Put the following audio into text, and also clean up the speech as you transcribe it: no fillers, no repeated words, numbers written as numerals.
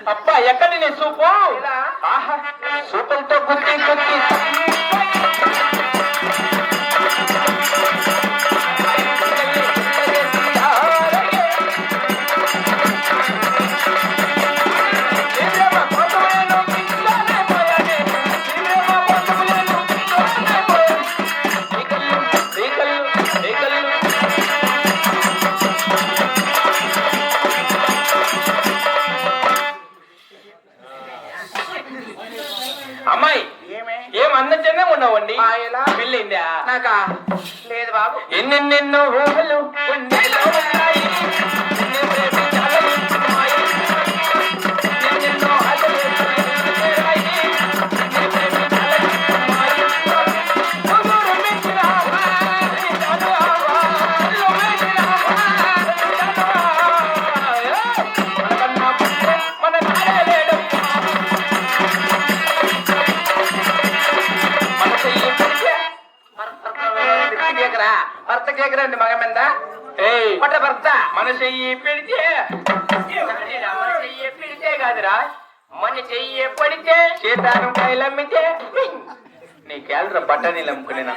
అబ్బా ఎక్కడి నీ సూపు ఆహా సూపులతో గుర్తి గుర్తి అమ్మాయి ఏం అందం చెందంగా ఉన్నావండి పెళ్ళిందా నాకా లేదు బాబు. ఎన్నెన్నెన్నో ఊహలు గుండెలో ఉన్నాయి. ఎన్నెన్నో ఆశలు ఉన్నాయి. ఊరు మిత్రావా, చదువావా, మిత్రావా, మనకన్నా పుట్టే మన నాడలేడు. మన చెయ్యి పిలిచే భర్త కేకరండి మగ మీద పట్ట భర్త మన చెయ్యి పిడితే మన చెయ్యి పిడితే కాదురా మన చెయ్యి పడితే చేతాను కాయలమ్మితే నీ క్యాలరా బట్టని అమ్ముకునే నా